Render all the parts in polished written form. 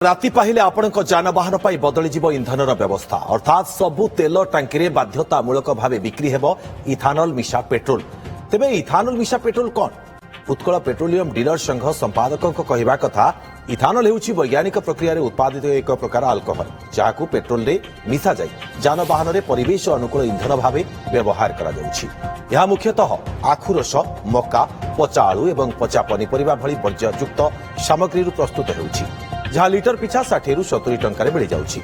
राति पाहिले आपण जानवाहन बदली इंधन व्यवस्था अर्थात सबु तेल टांकी बाध्यतामूलक भाव बिक्री हेब इथानल मिशा पेट्रोल। तेबे इथानल मिशा पेट्रोल कौन? उत्कल पेट्रोलियम डीलर संघ संपादकों कहवा कथा इथानल हेउछि वैज्ञानिक प्रक्रिया उत्पादित एक प्रकार अल्कोहल जहां पेट्रोल रे मिसा जाई जानवाहन रे परिवेश अनुकूल इंधन भाव व्यवहार करा जाउछि। यह मुख्यतः आखु रस, मका, पचा आलू एवं पचा पनीपरिबा भली वर्ज्ययुक्त सामग्री प्रस्तुत हेउछि जहां लिटर पिछा 60 रु 70 टंका मिल जाउछि।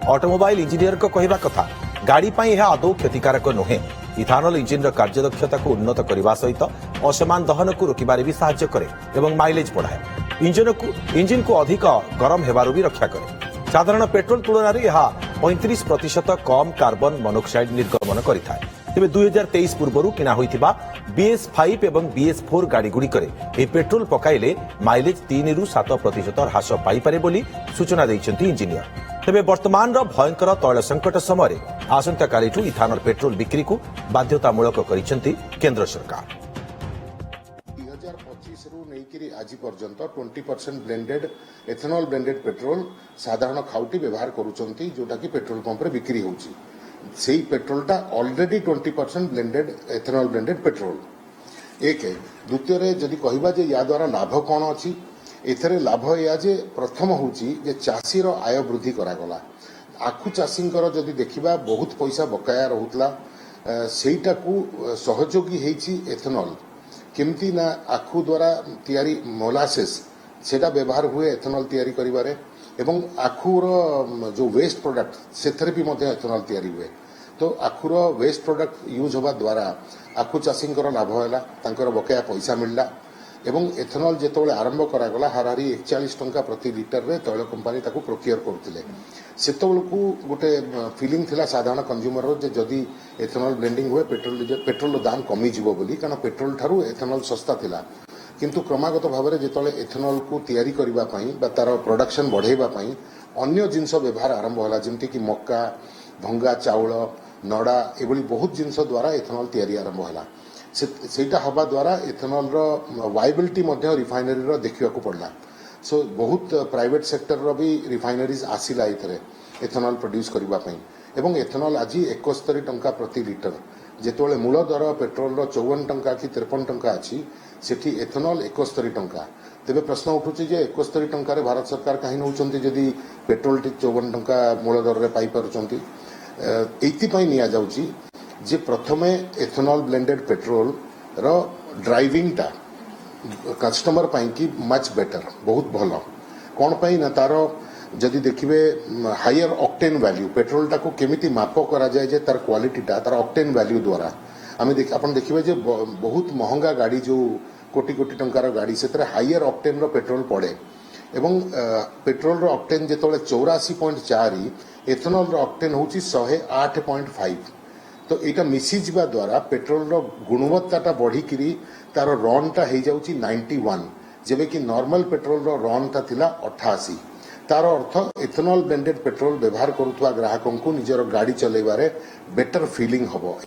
ऑटोमोबाइल इंजीनियर को कहवा कथा गाड़ी पाई यह आदौ क्षतिकारक नुहे। इथानल इंजिन कार्यदक्षता को उन्नत करने सहित असमान दहन को रोकबार भी साहाय्य करे एवं माइलेज बढ़ाए। इंजिन को अधिक गरम हेबारु भी रक्षा करे। साधारण पेट्रोल तुलन में यह 35% कम कार्बन मोनोक्साइड निर्गमन करिथाय। तेबे 2023 पूर्व किना होइथिबा BS5 एवं BS4 गाड़ी गुड़िकरे ए पेट्रोल पकाइले माइलेज 3 रु 7% ह्रास पाइपारे बोली सूचना दैछन्ति इंजीनियर। तेबे वर्तमान भयंकर तैल संकट समय आसंता कालीठू इथानल पेट्रोल बिक्री को बाध्यतामूलक करिसेंति केंद्र सरकार। 2025 रु नेकिरी आज पर्यंत 20% ब्लेंडेड एथेनॉल ब्लेंडेड पेट्रोल साधारण खाउटी व्यवहार करूचंती जोटा कि पेट्रोल पंप रे बिक्री होउची। सेही पेट्रोलटा already 20% blended ethanol blended petrol एक है। द्वितीय रे जदि कहबा जे या द्वारा लाभ कोन अछि एथरे लाभ या जे प्रथम होउची जे चासी रो आय वृद्धि करा गला। आखु चासींकर जदि देखिबा बहुत पैसा बकाया रहुतला सेईटा को सहयोगी हेची एथेनॉल केमती ना आखु द्वारा तैयारी मोलासेस सेटा व्यवहार हुए एथेनॉल तैयारी करिबारे एवं आखुर जो वेस्ट प्रोडक्ट सेथरे भी मध्य एथेनॉल तैयारी हुए। तो आखुर वेस्ट प्रोडक्ट यूज होबा द्वारा आखु चासींकर लाभ होला, तांकर बकाया पैसा मिलला एवं एथेनॉल जेतोले आरंभ करा गला हारारी 41 टंका प्रति लिटर रे तैल कंपनी ताकू प्रोक्योर करथिले। सेतबेलकू गोटे फीलिंग थिला साधारण कंज्यूमर रो जे जदी एथेनॉल ब्लेंडिंग हुए पेट्रोल दाम कमी जिवो बोली, कारण पेट्रोल ठारू एथेनॉल सस्ता थिला। किंतु क्रमागत भाव में जिते एथेनॉल को तैयारी करबा पई बा तार प्रोडक्शन बढ़ेबा पई अन्य जिनस व्यवहार आरंभ होला, जेमति कि मक्का, भंगा चाउल, नड़ा एभली बहुत जिनस द्वारा एथेनॉल तैयारी आरंभ होला। सेटा हवा द्वारा एथेनॉल रो वायबिलिटी मध्य रिफाइनरी रो देखिया को पड़ला। सो बहुत प्राइवेट सेक्टर रो भी रिफाइनरीज आसिला इथरे एथेनॉल प्रोड्यूस करबा पई एवं एथेनॉल आज 71 टंका प्रति लिटर जेतोले मूल दर पेट्रोल रो 54 टंका कि 53 टंका अछि सेठी एथेनॉल 71 टंका। तेबे प्रश्न उठुछि जे 71 टंका रे भारत सरकार काहे नउचंती जदी पेट्रोल टी 54 टंका मूल दर रे पाई परचंती। एति पई निया जाउछि जे प्रथमे एथेनॉल ब्लेंडेड पेट्रोल रो ड्राइविंग टा कस्टमर पाई की मच बेटर बहुत भलो कोन पाई ना तारो जदि देखिबे हायर ऑक्टेन वैल्यू पेट्रोल टा को केमिति माप करा जाय जे तार क्वालिटी टा तार ऑक्टेन वैल्यू द्वारा आमे अपन देखिबे जे बहुत महंगा गाड़ी जो कोटी कोटी टंकार गाड़ी से हायर ऑक्टेन रो पेट्रोल पड़े एवं पेट्रोल रो ऑक्टेन जेतोले 84.4 एथेनॉल रो ऑक्टेन होची 108.5। तो एटा मिसी जिबा द्वारा पेट्रोल रो गुणवत्ताटा बढ़ी किरी तार रन टा हे जाउची 91 जेबे कि नॉर्मल पेट्रोल रो रन टा थिला 88। तार अर्थ एथेनॉल ब्लेंडेड पेट्रोल व्यवहार करुवा ग्राहकों को निजर गाड़ी चलेबारे बेटर फीलिंग हबो।